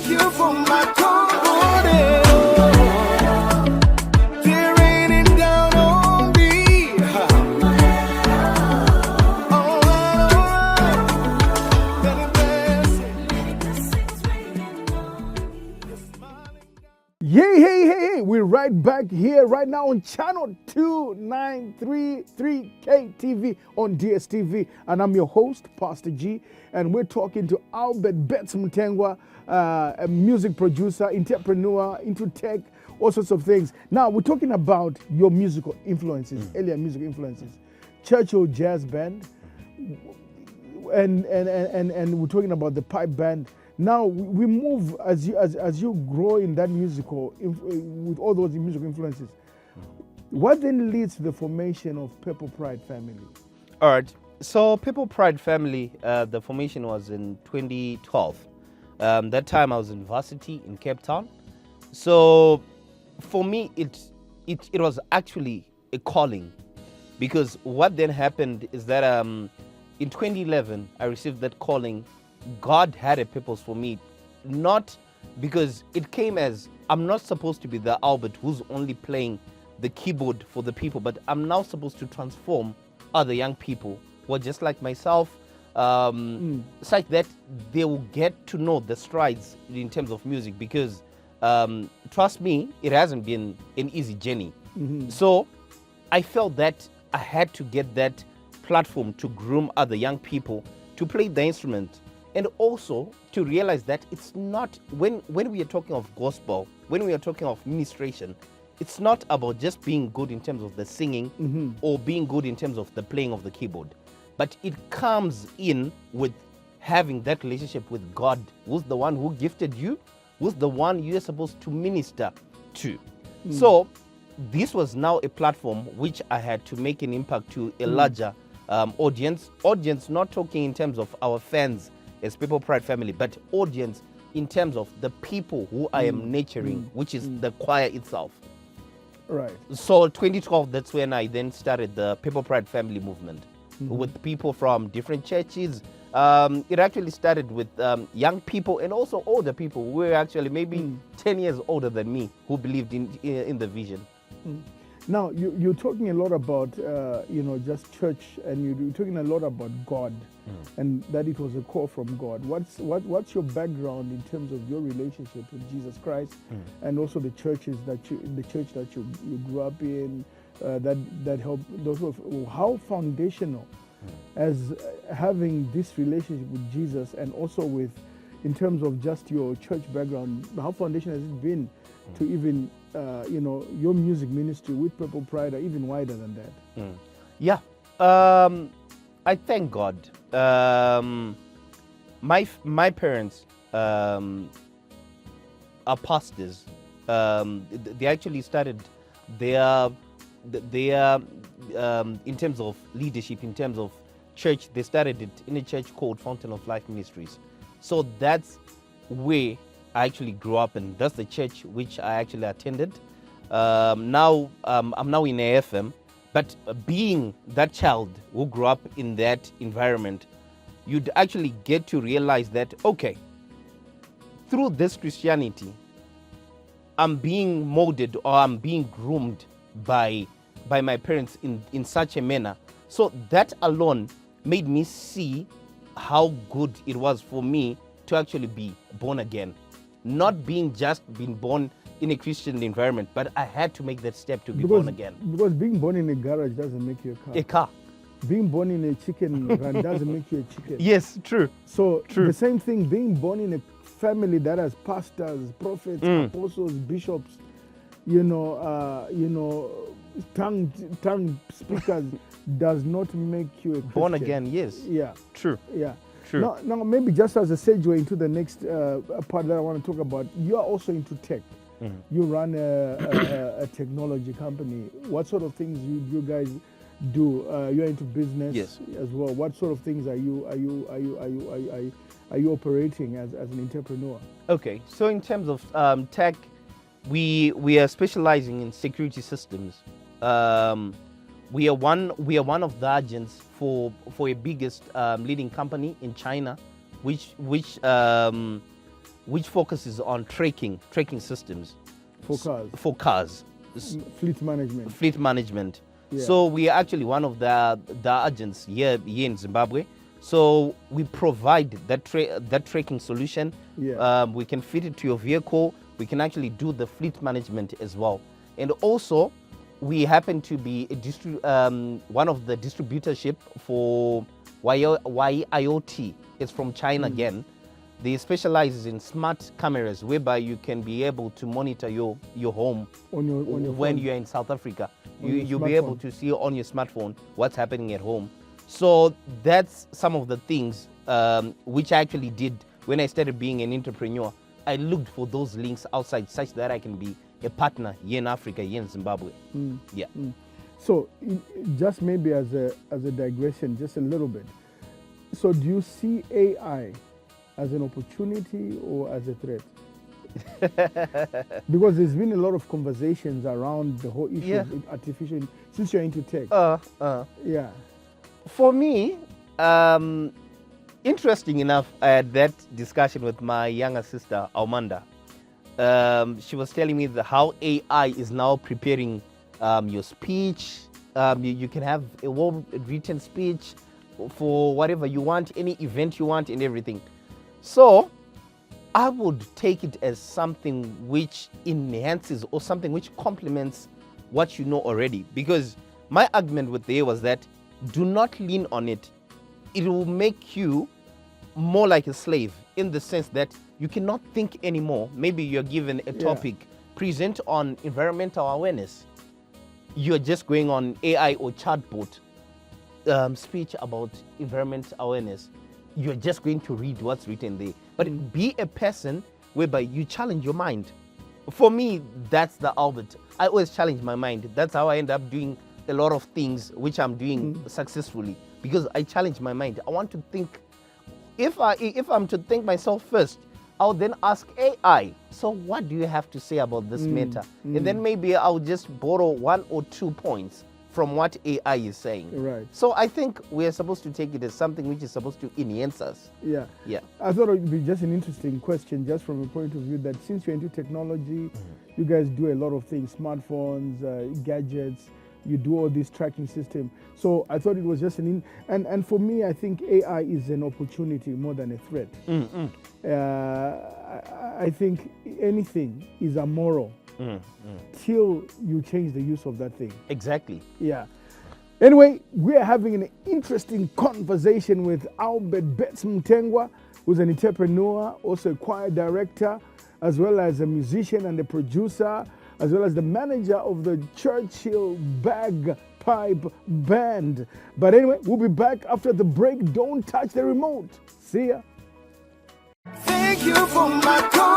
thank you for my comfort. They're raining down on me. Hey, we're right back here right now on channel 2933 KTV on DSTV, and I'm your host, Pastor G, and we're talking to Albert Betts Mtengwa, a music producer, entrepreneur, into tech, all sorts of things. Now, we're talking about your musical influences, earlier music influences, Churchill Jazz Band, and we're talking about the pipe band. Now we move as you grow in that musical with all those musical influences. What then leads to the formation of Purple Pride Family? All right. So Purple Pride Family, the formation was in 2012. That time I was in varsity in Cape Town. So for me, it was actually a calling, because what then happened is that in 2011 I received that calling. God had a purpose for me, not because it came as I'm not supposed to be the Albert who's only playing the keyboard for the people, but I'm now supposed to transform other young people who are just like myself, such that they will get to know the strides in terms of music, because trust me, it hasn't been an easy journey. So I felt that I had to get that platform to groom other young people to play the instrument. And also to realize that it's not, when we are talking of gospel, when we are talking of ministration, it's not about just being good in terms of the singing or being good in terms of the playing of the keyboard. But it comes in with having that relationship with God, who's the one who gifted you, who's the one you're supposed to minister to. So this was now a platform which I had to make an impact to a larger audience, not talking in terms of our fans as Purple Pride Family, but audience in terms of the people who I am nurturing, which is the choir itself. Right. So 2012, that's when I then started the Purple Pride Family movement with people from different churches. It actually started with young people and also older people who were actually maybe 10 years older than me, who believed in the vision. Now, you're talking a lot about, just church, and you're talking a lot about God, and that it was a call from God. What's your background in terms of your relationship with Jesus Christ, and also the church that you grew up in, that helped those of how foundational as having this relationship with Jesus, and also with in terms of just your church background, how foundational has it been to even your music ministry with Purple Pride, or even wider than that? Yeah, I thank God. My parents are pastors. They actually started their in terms of leadership, in terms of church, they started it in a church called Fountain of Life Ministries. So that's where I actually grew up, and that's the church which I actually attended. Now I'm now in AFM, but being that child who grew up in that environment, you'd actually get to realize that, okay, through this Christianity, I'm being molded, or I'm being groomed by my parents in such a manner. So that alone made me see how good it was for me to actually be born again. Not being born in a Christian environment, but I had to make that step to be born again. Because being born in a garage doesn't make you a car. A car. Being born in a chicken run doesn't make you a chicken. Yes, true. So true. The same thing, being born in a family that has pastors, prophets, apostles, bishops, tongue speakers does not make you a Christian. Born again, yes. Yeah. True. Yeah. True. Now, maybe just as a segue into the next part that I want to talk about, you are also into tech. You run a technology company. What sort of things you guys do? You're into business as well. What sort of things are you operating as an entrepreneur? Okay, so in terms of tech, we are specializing in security systems. We are one of the agents for a biggest leading company in China, which which focuses on tracking systems For cars. for cars, Fleet management. fleet management. Yeah. So we are actually one of the agents here in Zimbabwe. So we provide that tracking solution. Yeah. We can fit it to your vehicle. We can actually do the fleet management as well. And also, we happen to be one of the distributorship for YIOT. It's from China again. They specialize in smart cameras, whereby you can be able to monitor your home On your when phone. you're in South Africa. On your You'll be able smartphone. to see on your smartphone what's happening at home. So that's some of the things which I actually did when I started being an entrepreneur. I looked for those links outside such that I can be a partner here in Africa, here in Zimbabwe. Yeah. So, just maybe as a digression, just a little bit. So, do you see AI as an opportunity or as a threat? Because there's been a lot of conversations around the whole issue Yeah. of artificial, since you're into tech. Yeah. For me, interesting enough, I had that discussion with my younger sister, Almanda. She was telling me how AI is now preparing your speech. You can have a well-written speech for whatever you want, any event you want and everything. So I would take it as something which enhances or something which complements what you know already. Because my argument with there was that do not lean on it. It will make you more like a slave, in the sense that you cannot think anymore. Maybe you're given a topic, present on environmental awareness. You're just going on AI or chatbot speech about environment awareness. You're just going to read what's written there. But be a person whereby you challenge your mind. For me, that's the Albert. I always challenge my mind. That's how I end up doing a lot of things which I'm doing successfully, because I challenge my mind. I want to think. If I'm to think myself first, I'll then ask AI, so what do you have to say about this matter? And then maybe I'll just borrow 1 or 2 points from what AI is saying. Right. So I think we're supposed to take it as something which is supposed to enhance us. Yeah. Yeah. I thought it would be just an interesting question, just from a point of view that since you're into technology, you guys do a lot of things, smartphones, gadgets, you do all this tracking system. So I thought it was just and for me, I think AI is an opportunity more than a threat. I think anything is amoral till you change the use of that thing. Exactly. Yeah. Anyway, we are having an interesting conversation with Albert Betts Mtengwa, who's an entrepreneur, also a choir director, as well as a musician and a producer, as well as the manager of the Churchill Bagpipe Band. But anyway, we'll be back after the break. Don't touch the remote. See ya. Thank you for my call.